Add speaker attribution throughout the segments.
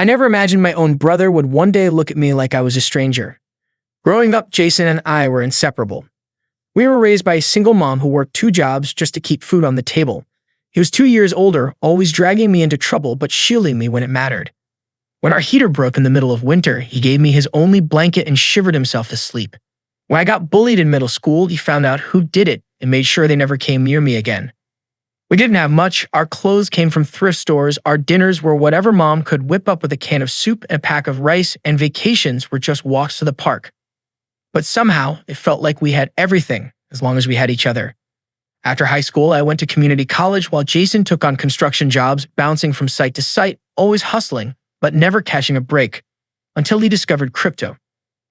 Speaker 1: I never imagined my own brother would one day look at me like I was a stranger. Growing up, Jason and I were inseparable. We were raised by a single mom who worked 2 jobs just to keep food on the table. He was 2 years older, always dragging me into trouble but shielding me when it mattered. When our heater broke in the middle of winter, he gave me his only blanket and shivered himself to sleep. When I got bullied in middle school, he found out who did it and made sure they never came near me again. We didn't have much. Our clothes came from thrift stores, our dinners were whatever mom could whip up with a can of soup and a pack of rice, and vacations were just walks to the park. But somehow, it felt like we had everything as long as we had each other. After high school, I went to community college while Jason took on construction jobs, bouncing from site to site, always hustling, but never catching a break, until he discovered crypto.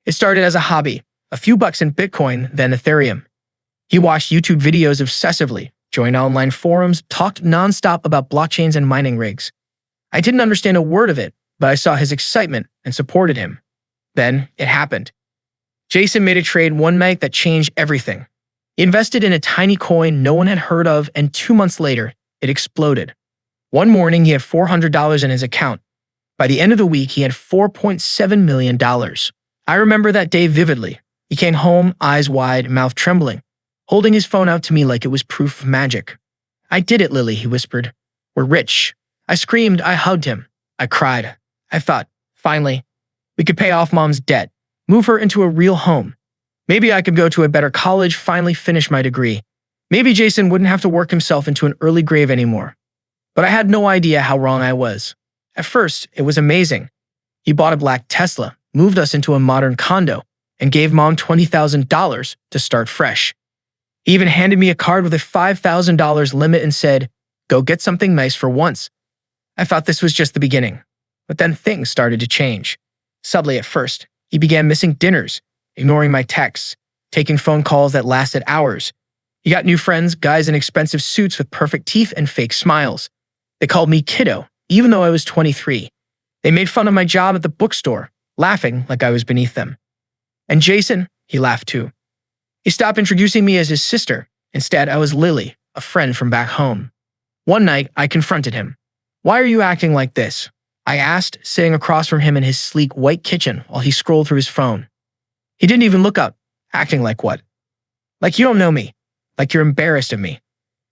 Speaker 1: It started as a hobby, a few bucks in Bitcoin, then Ethereum. He watched YouTube videos obsessively, joined online forums, talked nonstop about blockchains and mining rigs. I didn't understand a word of it, but I saw his excitement and supported him. Then it happened. Jason made a trade one night that changed everything. He invested in a tiny coin no one had heard of, and 2 months later, it exploded. One morning, he had $400 in his account. By the end of the week, he had $4.7 million. I remember that day vividly. He came home, eyes wide, mouth trembling, holding his phone out to me like it was proof of magic. "I did it, Lily," he whispered. "We're rich." I screamed, I hugged him. I cried. I thought, finally, we could pay off mom's debt, move her into a real home. Maybe I could go to a better college, finally finish my degree. Maybe Jason wouldn't have to work himself into an early grave anymore. But I had no idea how wrong I was. At first, it was amazing. He bought a black Tesla, moved us into a modern condo, and gave mom $20,000 to start fresh. He even handed me a card with a $5,000 limit and said, "Go get something nice for once." I thought this was just the beginning. But then things started to change. Subtly at first, he began missing dinners, ignoring my texts, taking phone calls that lasted hours. He got new friends, guys in expensive suits with perfect teeth and fake smiles. They called me kiddo, even though I was 23. They made fun of my job at the bookstore, laughing like I was beneath them. And Jason, he laughed too. He stopped introducing me as his sister. Instead, I was Lily, a friend from back home. One night, I confronted him. "Why are you acting like this?" I asked, sitting across from him in his sleek white kitchen while he scrolled through his phone. He didn't even look up. Acting like what? Like you don't know me. Like you're embarrassed of me.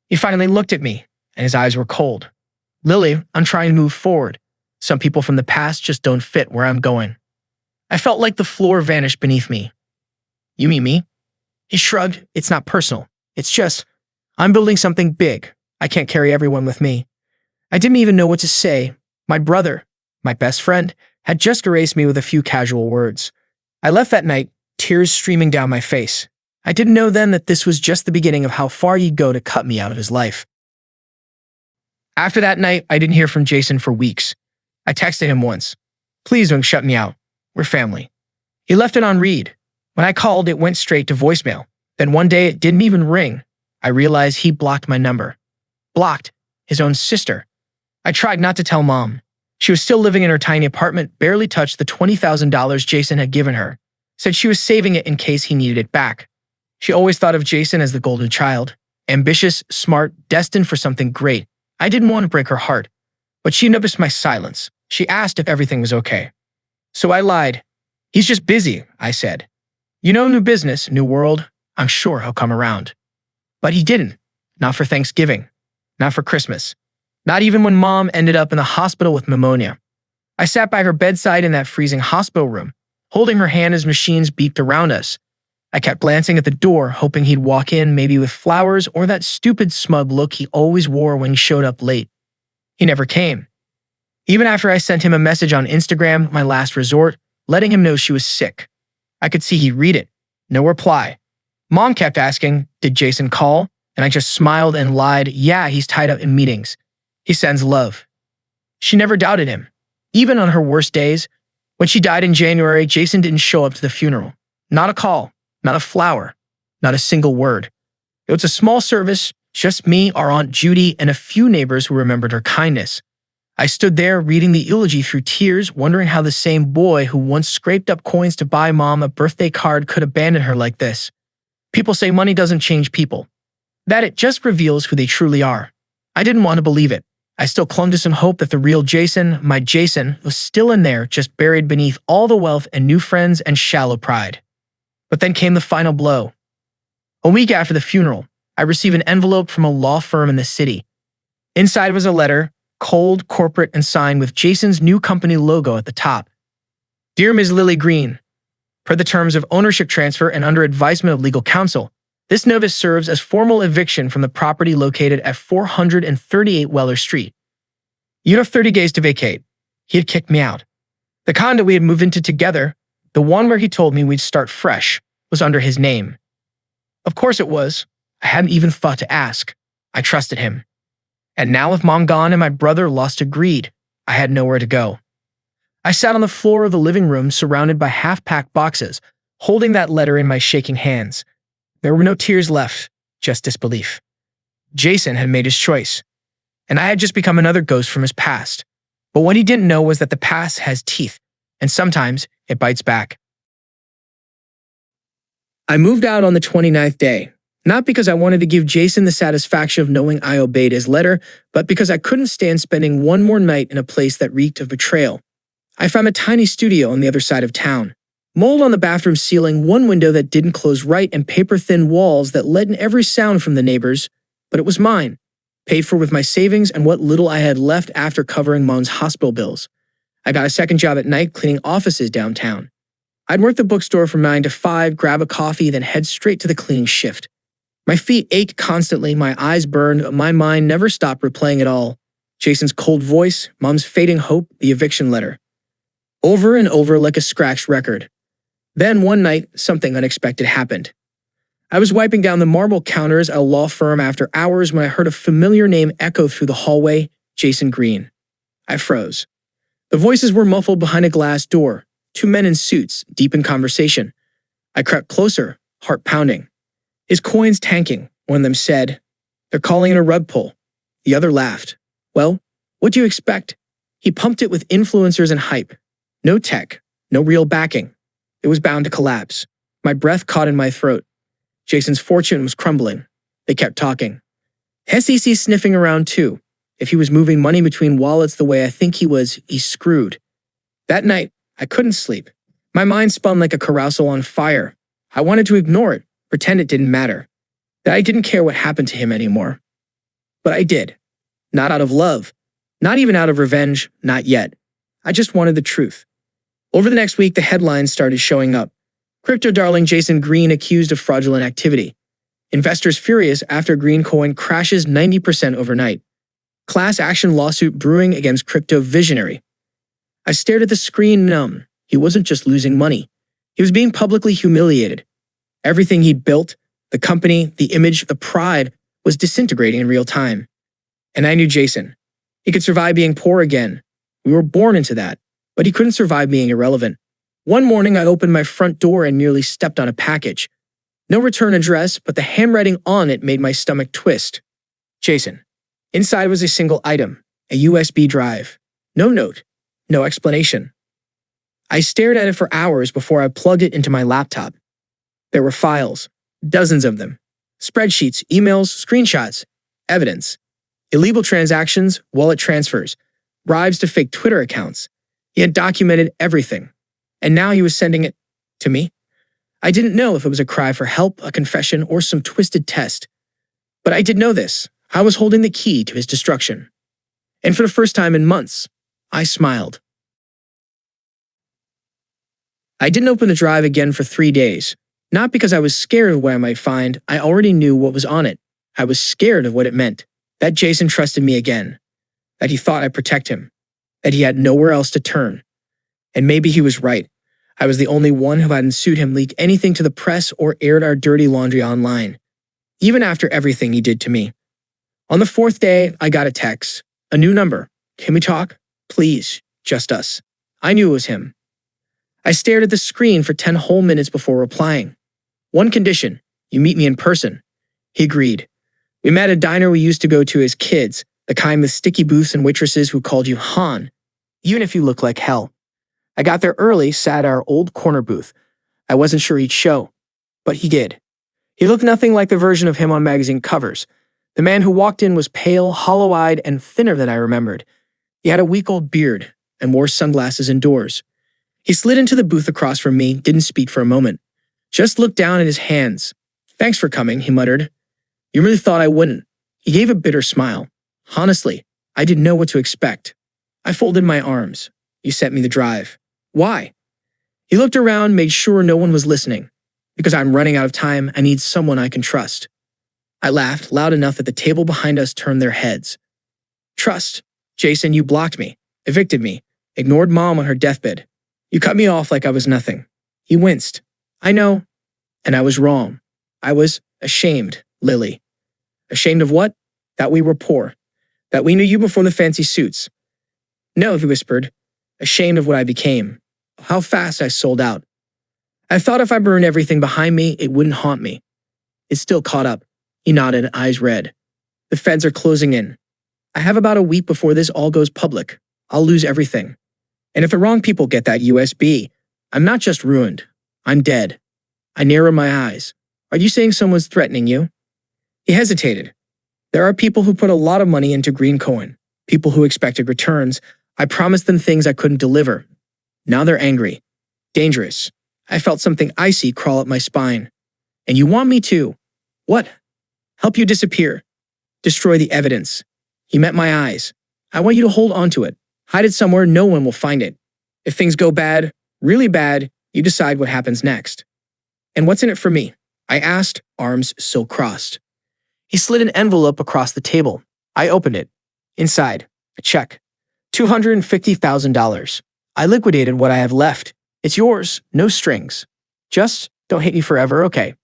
Speaker 1: He finally looked at me, and his eyes were cold. "Lily, I'm trying to move forward. Some people from the past just don't fit where I'm going." I felt like the floor vanished beneath me. "You mean me?" He shrugged. "It's not personal. It's just, I'm building something big. I can't carry everyone with me." I didn't even know what to say. My brother, my best friend, had just erased me with a few casual words. I left that night, tears streaming down my face. I didn't know then that this was just the beginning of how far he'd go to cut me out of his life. After that night, I didn't hear from Jason for weeks. I texted him once. "Please don't shut me out. We're family." He left it on read. When I called, it went straight to voicemail. Then one day, it didn't even ring. I realized he blocked my number. Blocked his own sister. I tried not to tell mom. She was still living in her tiny apartment, barely touched the $20,000 Jason had given her. Said she was saving it in case he needed it back. She always thought of Jason as the golden child. Ambitious, smart, destined for something great. I didn't want to break her heart. But she noticed my silence. She asked if everything was okay. So I lied. "He's just busy," I said. "You know, new business, new world. I'm sure he'll come around." But he didn't. Not for Thanksgiving. Not for Christmas. Not even when mom ended up in the hospital with pneumonia. I sat by her bedside in that freezing hospital room, holding her hand as machines beeped around us. I kept glancing at the door, hoping he'd walk in, maybe with flowers or that stupid smug look he always wore when he showed up late. He never came. Even after I sent him a message on Instagram, my last resort, letting him know she was sick. I could see he'd read it. No reply. Mom kept asking, "Did Jason call?" And I just smiled and lied, "Yeah, he's tied up in meetings. He sends love." She never doubted him. Even on her worst days, when she died in January, Jason didn't show up to the funeral. Not a call, not a flower, not a single word. It was a small service, just me, our Aunt Judy, and a few neighbors who remembered her kindness. I stood there reading the eulogy through tears, wondering how the same boy who once scraped up coins to buy mom a birthday card could abandon her like this. People say money doesn't change people, that it just reveals who they truly are. I didn't want to believe it. I still clung to some hope that the real Jason, my Jason, was still in there, just buried beneath all the wealth and new friends and shallow pride. But then came the final blow. A week after the funeral, I received an envelope from a law firm in the city. Inside was a letter, cold, corporate, and signed with Jason's new company logo at the top. Dear Ms. Lily Green, per the terms of ownership transfer and under advisement of legal counsel, this notice serves as formal eviction from the property located at 438 Weller Street. You'd have 30 days to vacate. He had kicked me out. The condo we had moved into together, the one where he told me we'd start fresh, was under his name. Of course it was. I hadn't even thought to ask. I trusted him. And now with Mom gone and my brother lost to greed, I had nowhere to go. I sat on the floor of the living room surrounded by half-packed boxes, holding that letter in my shaking hands. There were no tears left, just disbelief. Jason had made his choice, and I had just become another ghost from his past. But what he didn't know was that the past has teeth, and sometimes it bites back. I moved out on the 29th day, not because I wanted to give Jason the satisfaction of knowing I obeyed his letter, but because I couldn't stand spending one more night in a place that reeked of betrayal. I found a tiny studio on the other side of town. Mold on the bathroom ceiling, one window that didn't close right, and paper-thin walls that let in every sound from the neighbors. But it was mine, paid for with my savings and what little I had left after covering Mom's hospital bills. I got a second job at night cleaning offices downtown. I'd work the bookstore from 9 to 5, grab a coffee, then head straight to the cleaning shift. My feet ached constantly, my eyes burned, but my mind never stopped replaying it all. Jason's cold voice, Mom's fading hope, the eviction letter. Over and over like a scratched record. Then one night, something unexpected happened. I was wiping down the marble counters at a law firm after hours when I heard a familiar name echo through the hallway, Jason Green. I froze. The voices were muffled behind a glass door, two men in suits, deep in conversation. I crept closer, heart pounding. His coins tanking, one of them said, "They're calling it a rug pull." The other laughed. Well, what do you expect? He pumped it with influencers and hype. No tech, no real backing. It was bound to collapse. My breath caught in my throat. Jason's fortune was crumbling. They kept talking. SEC sniffing around too. If he was moving money between wallets the way I think he was, he's screwed. That night, I couldn't sleep. My mind spun like a carousel on fire. I wanted to ignore it, pretend it didn't matter. That I didn't care what happened to him anymore. But I did. Not out of love. Not even out of revenge, not yet. I just wanted the truth. Over the next week, the headlines started showing up. Crypto darling Jason Green accused of fraudulent activity. Investors furious after Green coin crashes 90% overnight. Class action lawsuit brewing against crypto visionary. I stared at the screen numb. He wasn't just losing money. He was being publicly humiliated. Everything he'd built, the company, the image, the pride, was disintegrating in real time. And I knew Jason. He could survive being poor again. We were born into that. But he couldn't survive being irrelevant. One morning, I opened my front door and nearly stepped on a package. No return address, but the handwriting on it made my stomach twist. Jason. Inside was a single item, a USB drive. No note, no explanation. I stared at it for hours before I plugged it into my laptop. There were files, dozens of them. Spreadsheets, emails, screenshots, evidence. Illegal transactions, wallet transfers, bribes to fake Twitter accounts. He had documented everything, and now he was sending it to me. I didn't know if it was a cry for help, a confession, or some twisted test. But I did know this. I was holding the key to his destruction. And for the first time in months, I smiled. I didn't open the drive again for 3 days. Not because I was scared of what I might find. I already knew what was on it. I was scared of what it meant. That Jason trusted me again. That he thought I'd protect him. That he had nowhere else to turn. And maybe he was right. I was the only one who hadn't sued him leak anything to the press or aired our dirty laundry online. Even after everything he did to me. On the 4th day, I got a text. A new number. Can we talk? Please. Just us. I knew it was him. I stared at the screen for 10 whole minutes before replying. One condition. You meet me in person. He agreed. We met at a diner we used to go to as kids. The kind with sticky booths and waitresses who called you Han, even if you look like hell. I got there early, sat at our old corner booth. I wasn't sure he'd show, but he did. He looked nothing like the version of him on magazine covers. The man who walked in was pale, hollow-eyed, and thinner than I remembered. He had a week-old beard and wore sunglasses indoors. He slid into the booth across from me, didn't speak for a moment. Just looked down at his hands. "Thanks for coming," he muttered. "You really thought I wouldn't." He gave a bitter smile. "Honestly, I didn't know what to expect." I folded my arms. "You sent me the drive." "Why?" He looked around, made sure no one was listening. "Because I'm running out of time, I need someone I can trust." I laughed loud enough that the table behind us turned their heads. "Trust? Jason, you blocked me, evicted me, ignored Mom on her deathbed. You cut me off like I was nothing." He winced. "I know. And I was wrong. I was ashamed, Lily." "Ashamed of what?" "That we were poor. That we knew you before the fancy suits." "No," he whispered. "Ashamed of what I became. How fast I sold out. I thought if I burned everything behind me, it wouldn't haunt me." "It's still caught up." He nodded, eyes red. "The feds are closing in. I have about a week before this all goes public. I'll lose everything. And if the wrong people get that USB, I'm not just ruined. I'm dead." I narrowed my eyes. "Are you saying someone's threatening you?" He hesitated. "There are people who put a lot of money into green coin. People who expected returns. I promised them things I couldn't deliver. Now they're angry. Dangerous." I felt something icy crawl up my spine. "And you want me to?" "What?" "Help you disappear. Destroy the evidence." He met my eyes. "I want you to hold on to it. Hide it somewhere no one will find it. If things go bad, really bad, you decide what happens next." "And what's in it for me?" I asked, arms so crossed. He slid an envelope across the table. I opened it. Inside, a check. $250,000. I liquidated what I have left. It's yours, no strings. Just don't hate me forever, okay?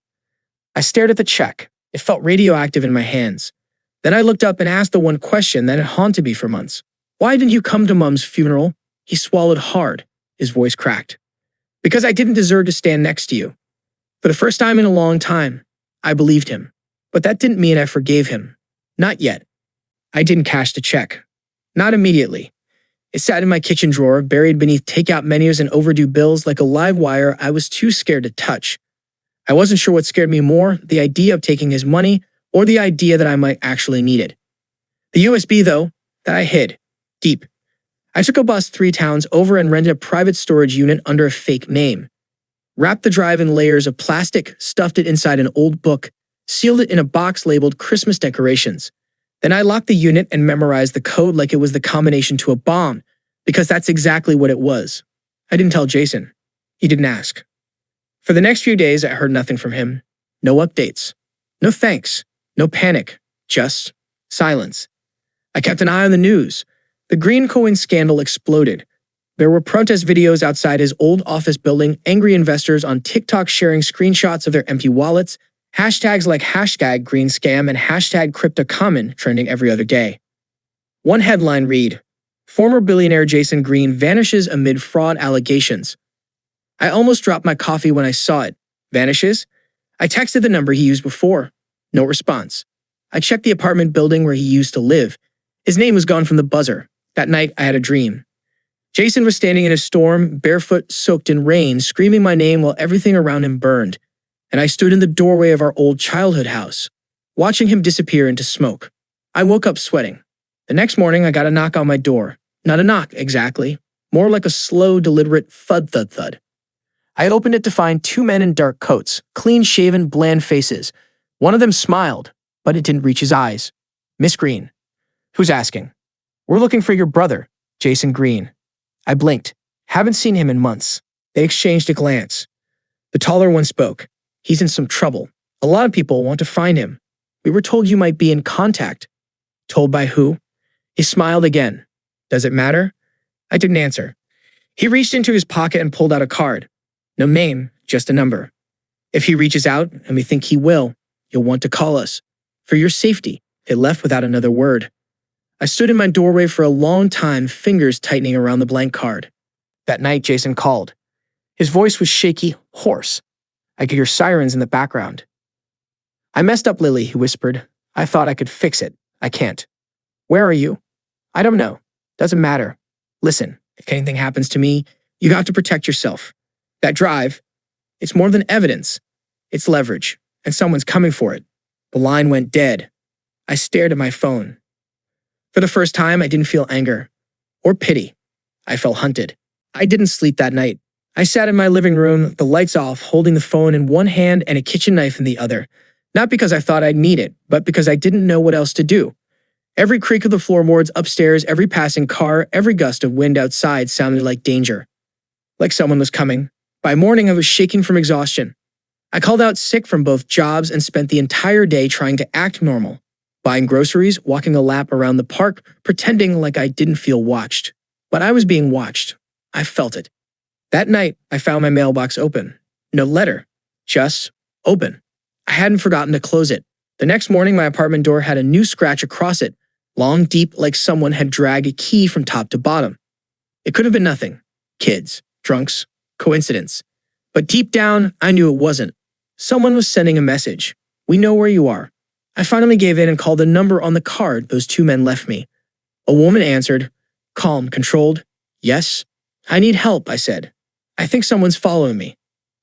Speaker 1: I stared at the check. It felt radioactive in my hands. Then I looked up and asked the one question that had haunted me for months. "Why didn't you come to Mom's funeral?" He swallowed hard. His voice cracked. "Because I didn't deserve to stand next to you." For the first time in a long time, I believed him. But that didn't mean I forgave him. Not yet. I didn't cash the check. Not immediately. It sat in my kitchen drawer, buried beneath takeout menus and overdue bills like a live wire I was too scared to touch. I wasn't sure what scared me more, the idea of taking his money or the idea that I might actually need it. The USB, though, that I hid. Deep. I took a bus 3 towns over and rented a private storage unit under a fake name. Wrapped the drive in layers of plastic, stuffed it inside an old book, sealed it in a box labeled Christmas decorations. Then I locked the unit and memorized the code like it was the combination to a bomb, because that's exactly what it was. I didn't tell Jason. He didn't ask. For the next few days, I heard nothing from him. No updates. No thanks. No panic. Just silence. I kept an eye on the news. The green coin scandal exploded. There were protest videos outside his old office building, angry investors on TikTok sharing screenshots of their empty wallets, hashtags like #GreenScam and #CryptoCommon trending every other day. One headline read, "Former billionaire Jason Green vanishes amid fraud allegations." I almost dropped my coffee when I saw it. Vanishes? I texted the number he used before. No response. I checked the apartment building where he used to live. His name was gone from the buzzer. That night, I had a dream. Jason was standing in a storm, barefoot, soaked in rain, screaming my name while everything around him burned. And I stood in the doorway of our old childhood house, watching him disappear into smoke. I woke up sweating. The next morning, I got a knock on my door. Not a knock, exactly. More like a slow, deliberate thud-thud-thud. I had opened it to find 2 men in dark coats, clean-shaven, bland faces. One of them smiled, but it didn't reach his eyes. "Miss Green." "Who's asking?" "We're looking for your brother, Jason Green." I blinked. Haven't seen him in months. They exchanged a glance. The taller one spoke. "He's in some trouble. A lot of people want to find him. We were told you might be in contact." "Told by who?" He smiled again. "Does it matter?" I didn't answer. He reached into his pocket and pulled out a card. No name, just a number. "If he reaches out, and we think he will, you'll want to call us. For your safety." It left without another word. I stood in my doorway for a long time, fingers tightening around the blank card. That night, Jason called. His voice was shaky, hoarse. I could hear sirens in the background. "I messed up, Lily," he whispered. "I thought I could fix it. I can't." "Where are you?" "I don't know. Doesn't matter. Listen, if anything happens to me, you got to protect yourself. That drive, it's more than evidence. It's leverage, and someone's coming for it." The line went dead. I stared at my phone. For the first time, I didn't feel anger or pity. I felt hunted. I didn't sleep that night. I sat in my living room, the lights off, holding the phone in one hand and a kitchen knife in the other. Not because I thought I'd need it, but because I didn't know what else to do. Every creak of the floorboards upstairs, every passing car, every gust of wind outside sounded like danger. Like someone was coming. By morning, I was shaking from exhaustion. I called out sick from both jobs and spent the entire day trying to act normal. Buying groceries, walking a lap around the park, pretending like I didn't feel watched. But I was being watched. I felt it. That night, I found my mailbox open. No letter. Just open. I hadn't forgotten to close it. The next morning, my apartment door had a new scratch across it, long, deep, like someone had dragged a key from top to bottom. It could have been nothing. Kids, drunks, coincidence. But deep down, I knew it wasn't. Someone was sending a message. We know where you are. I finally gave in and called the number on the card those two men left me. A woman answered, calm, controlled. Yes. I need help, I said. I think someone's following me.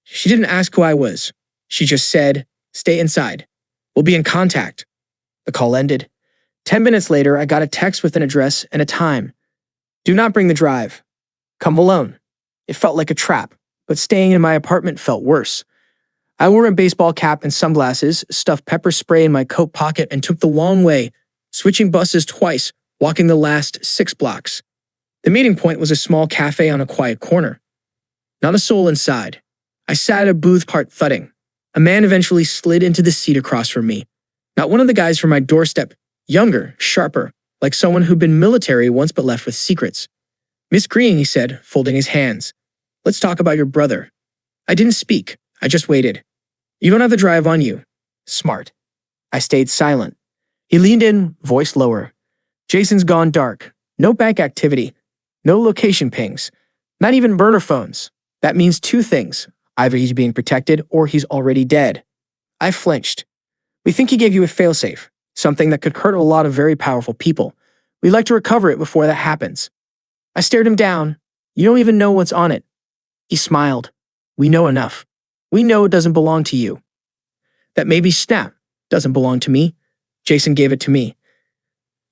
Speaker 1: She didn't ask who I was. She just said, stay inside. We'll be in contact. The call ended. 10 minutes later, I got a text with an address and a time. Do not bring the drive. Come alone. It felt like a trap, but staying in my apartment felt worse. I wore a baseball cap and sunglasses, stuffed pepper spray in my coat pocket, and took the long way, switching buses twice, walking the last 6 blocks. The meeting point was a small cafe on a quiet corner. Not a soul inside. I sat at a booth, heart thudding. A man eventually slid into the seat across from me. Not one of the guys from my doorstep. Younger, sharper, like someone who'd been military once but left with secrets. Miss Green, he said, folding his hands. Let's talk about your brother. I didn't speak. I just waited. You don't have the drive on you. Smart. I stayed silent. He leaned in, voice lower. Jason's gone dark. No bank activity. No location pings. Not even burner phones. That means 2 things. Either he's being protected or he's already dead. I flinched. We think he gave you a failsafe, something that could hurt a lot of very powerful people. We'd like to recover it before that happens. I stared him down. You don't even know what's on it. He smiled. We know enough. We know it doesn't belong to you. That maybe Snap doesn't belong to me. Jason gave it to me.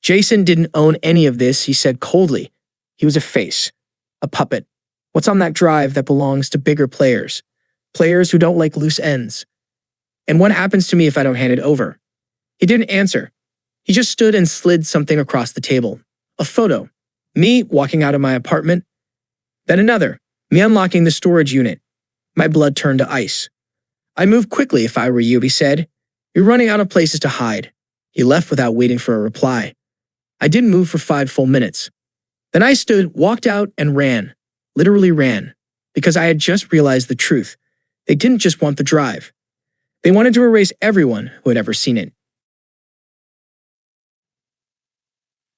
Speaker 1: Jason didn't own any of this, he said coldly. He was a face, a puppet. What's on that drive that belongs to bigger players? Players who don't like loose ends. And what happens to me if I don't hand it over? He didn't answer. He just stood and slid something across the table. A photo. Me walking out of my apartment. Then another. Me unlocking the storage unit. My blood turned to ice. I'd move quickly if I were you, he said. You're running out of places to hide. He left without waiting for a reply. I didn't move for 5 full minutes. Then I stood, walked out, and ran. Literally ran. Because I had just realized the truth. They didn't just want the drive. They wanted to erase everyone who had ever seen it.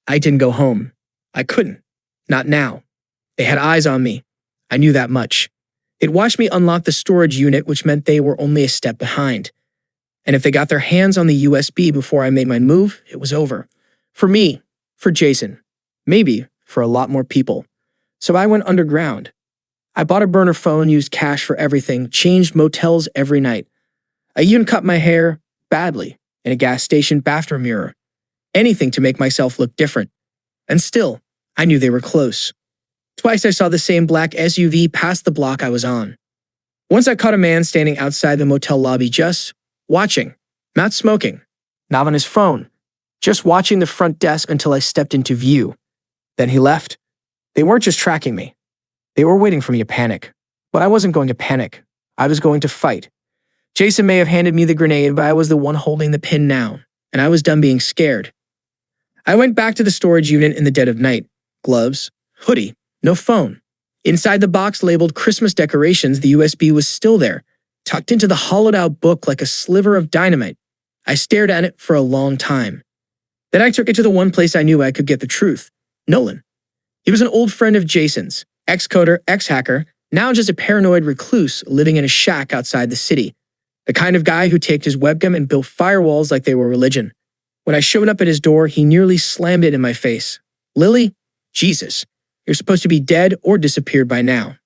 Speaker 1: I didn't go home. I couldn't. Not now. They had eyes on me. I knew that much. They'd watched me unlock the storage unit, which meant they were only a step behind. And if they got their hands on the USB before I made my move, it was over. For me, for Jason, maybe for a lot more people. So I went underground. I bought a burner phone, used cash for everything, changed motels every night. I even cut my hair, badly, in a gas station bathroom mirror. Anything to make myself look different. And still, I knew they were close. Twice I saw the same black SUV past the block I was on. Once I caught a man standing outside the motel lobby just watching, not smoking, not on his phone, just watching the front desk until I stepped into view. Then he left. They weren't just tracking me. They were waiting for me to panic. But I wasn't going to panic. I was going to fight. Jason may have handed me the grenade, but I was the one holding the pin now, and I was done being scared. I went back to the storage unit in the dead of night. Gloves, hoodie, no phone. Inside the box labeled Christmas decorations, the USB was still there, tucked into the hollowed-out book like a sliver of dynamite. I stared at it for a long time. Then I took it to the one place I knew I could get the truth. Nolan. He was an old friend of Jason's, ex-coder, ex-hacker, now just a paranoid recluse living in a shack outside the city. The kind of guy who taped his webcam and built firewalls like they were religion. When I showed up at his door, he nearly slammed it in my face. Lily? Jesus. You're supposed to be dead or disappeared by now.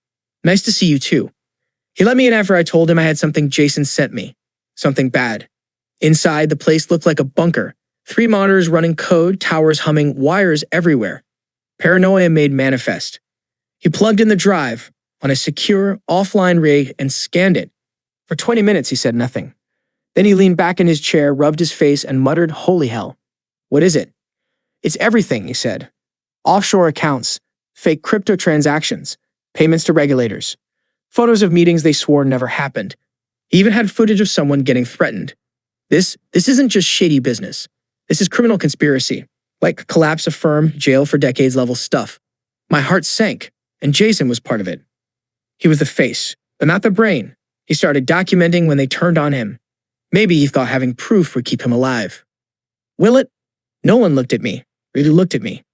Speaker 1: Nice to see you too. He let me in after I told him I had something Jason sent me. Something bad. Inside, the place looked like a bunker, 3 monitors running code, towers humming, wires everywhere. Paranoia made manifest. He plugged in the drive on a secure, offline rig and scanned it. For 20 minutes, he said nothing. Then he leaned back in his chair, rubbed his face, and muttered, "Holy hell. What is it?" "It's everything," he said. "Offshore accounts, fake crypto transactions, payments to regulators, photos of meetings they swore never happened. He even had footage of someone getting threatened. This isn't just shady business. This is criminal conspiracy, like collapse of firm, jail for decades level stuff." My heart sank, and Jason was part of it. He was the face, but not the brain. He started documenting when they turned on him. Maybe he thought having proof would keep him alive. Will it? Nolan looked at me, really looked at me.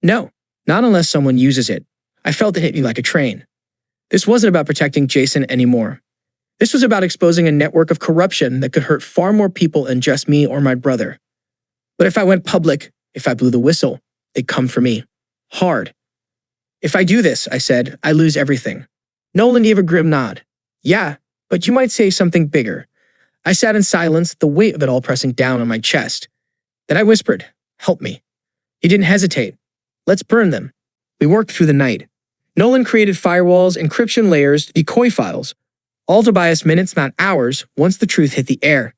Speaker 1: No, not unless someone uses it. I felt it hit me like a train. This wasn't about protecting Jason anymore. This was about exposing a network of corruption that could hurt far more people than just me or my brother. But if I went public, if I blew the whistle, they'd come for me. Hard. "If I do this," I said, "I lose everything." Nolan gave a grim nod. "Yeah, but you might say something bigger." I sat in silence, the weight of it all pressing down on my chest. Then I whispered, "Help me." He didn't hesitate. "Let's burn them." We worked through the night. Nolan created firewalls, encryption layers, decoy files, all to buy us minutes, not hours, once the truth hit the air.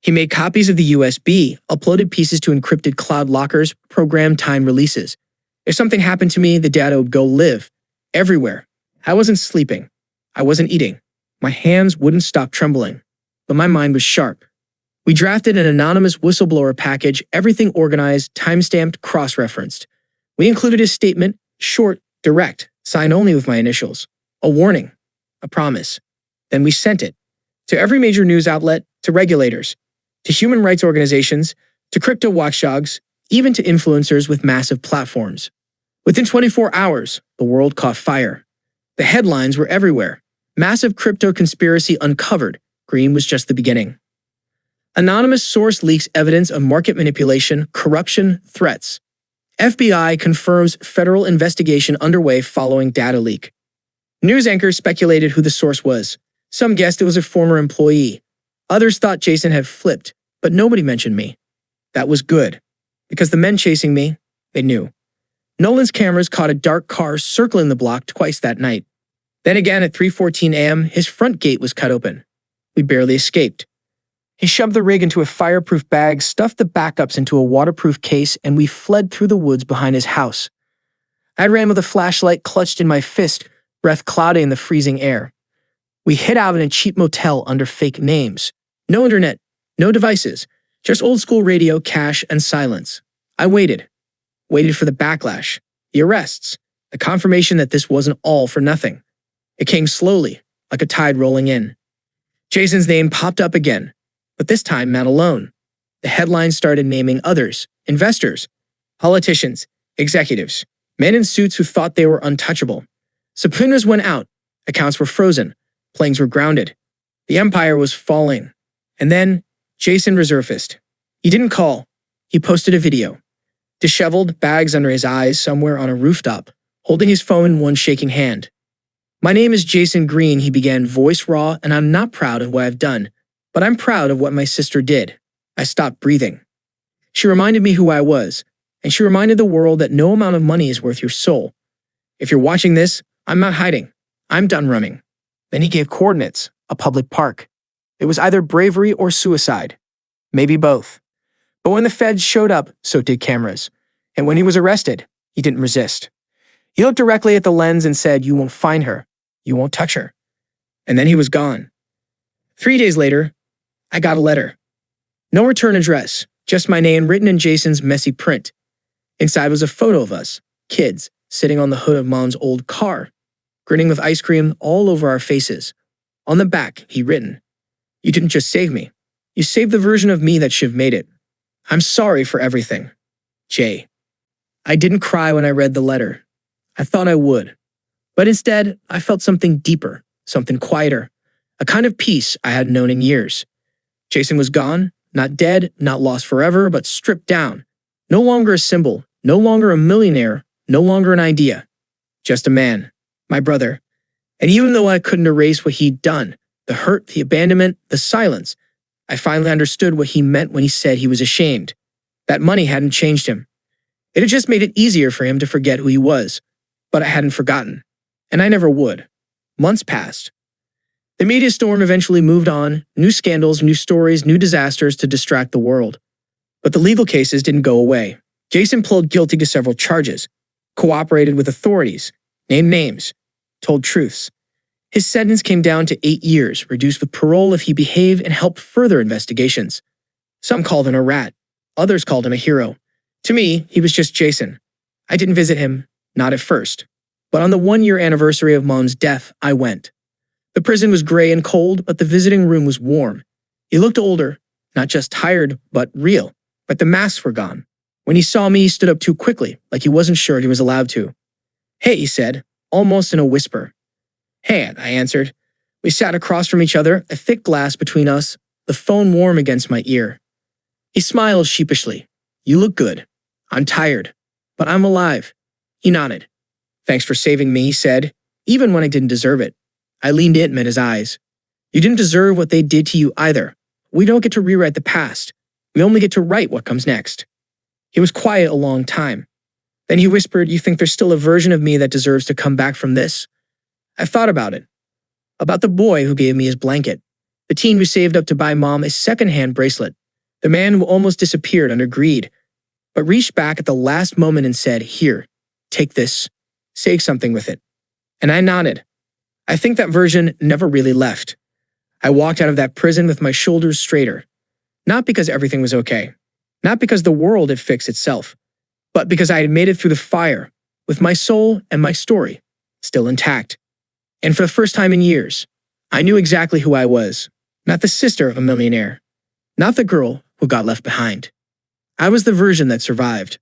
Speaker 1: He made copies of the USB, uploaded pieces to encrypted cloud lockers, programmed time releases. If something happened to me, the data would go live. Everywhere. I wasn't sleeping. I wasn't eating. My hands wouldn't stop trembling. But my mind was sharp. We drafted an anonymous whistleblower package, everything organized, time-stamped, cross-referenced. We included his statement, short, direct, signed only with my initials. A warning. A promise. Then we sent it. To every major news outlet, to regulators, to human rights organizations, to crypto watchdogs, even to influencers with massive platforms. Within 24 hours, the world caught fire. The headlines were everywhere. Massive crypto conspiracy uncovered. Green was just the beginning. Anonymous source leaks evidence of market manipulation, corruption, threats. FBI confirms federal investigation underway following data leak. News anchors speculated who the source was. Some guessed it was a former employee. Others thought Jason had flipped, but nobody mentioned me. That was good, because the men chasing me, they knew. Nolan's cameras caught a dark car circling the block twice that night. Then again at 3:14 a.m., his front gate was cut open. We barely escaped. He shoved the rig into a fireproof bag, stuffed the backups into a waterproof case, and we fled through the woods behind his house. I ran with a flashlight clutched in my fist, breath cloudy in the freezing air. We hid out in a cheap motel under fake names. No internet, no devices, just old-school radio, cash, and silence. I waited. Waited for the backlash, the arrests, the confirmation that this wasn't all for nothing. It came slowly, like a tide rolling in. Jason's name popped up again, but this time not alone. The headlines started naming others, investors, politicians, executives, men in suits who thought they were untouchable. Subpoenas went out, accounts were frozen, planes were grounded. The empire was falling. And then, Jason resurfaced. He didn't call. He posted a video. Disheveled, bags under his eyes, somewhere on a rooftop, holding his phone in one shaking hand. "My name is Jason Green," he began, voice raw, "and I'm not proud of what I've done, but I'm proud of what my sister did." I stopped breathing. She reminded me who I was, and she reminded the world that no amount of money is worth your soul. If you're watching this, I'm not hiding. I'm done running. Then he gave coordinates, a public park. It was either bravery or suicide. Maybe both. But when the feds showed up, so did cameras. And when he was arrested, he didn't resist. He looked directly at the lens and said, "You won't find her. You won't touch her." And then he was gone. 3 days later, I got a letter. No return address, just my name written in Jason's messy print. Inside was a photo of us, kids, sitting on the hood of Mom's old car, grinning with ice cream all over our faces. On the back, he'd written, "You didn't just save me. You saved the version of me that should have made it. I'm sorry for everything. Jay." I didn't cry when I read the letter. I thought I would. But instead, I felt something deeper, something quieter, a kind of peace I hadn't known in years. Jason was gone, not dead, not lost forever, but stripped down. No longer a symbol, no longer a millionaire, no longer an idea. Just a man, my brother. And even though I couldn't erase what he'd done, the hurt, the abandonment, the silence, I finally understood what he meant when he said he was ashamed. That money hadn't changed him. It had just made it easier for him to forget who he was. But I hadn't forgotten. And I never would. Months passed. The media storm eventually moved on, new scandals, new stories, new disasters to distract the world. But the legal cases didn't go away. Jason pled guilty to several charges, cooperated with authorities, named names, told truths. His sentence came down to 8 years, reduced with parole if he behaved and helped further investigations. Some called him a rat. Others called him a hero. To me, he was just Jason. I didn't visit him, not at first. But on the 1-year anniversary of Mom's death, I went. The prison was gray and cold, but the visiting room was warm. He looked older, not just tired, but real. But the masks were gone. When he saw me, he stood up too quickly, like he wasn't sure he was allowed to. "Hey," he said, almost in a whisper. "Hey," I answered. We sat across from each other, a thick glass between us, the phone warm against my ear. He smiled sheepishly. "You look good. I'm tired, but I'm alive." He nodded. "Thanks for saving me," he said, even when I didn't deserve it. I leaned in and met his eyes. "You didn't deserve what they did to you either. We don't get to rewrite the past. We only get to write what comes next." He was quiet a long time. Then he whispered, "You think there's still a version of me that deserves to come back from this?" I thought about it. About the boy who gave me his blanket. The teen who saved up to buy Mom a second-hand bracelet. The man who almost disappeared under greed, but reached back at the last moment and said, "Here, take this. Say something with it." And I nodded. I think that version never really left. I walked out of that prison with my shoulders straighter. Not because everything was okay. Not because the world had fixed itself. But because I had made it through the fire, with my soul and my story still intact. And for the first time in years, I knew exactly who I was. Not the sister of a millionaire. Not the girl who got left behind. I was the version that survived.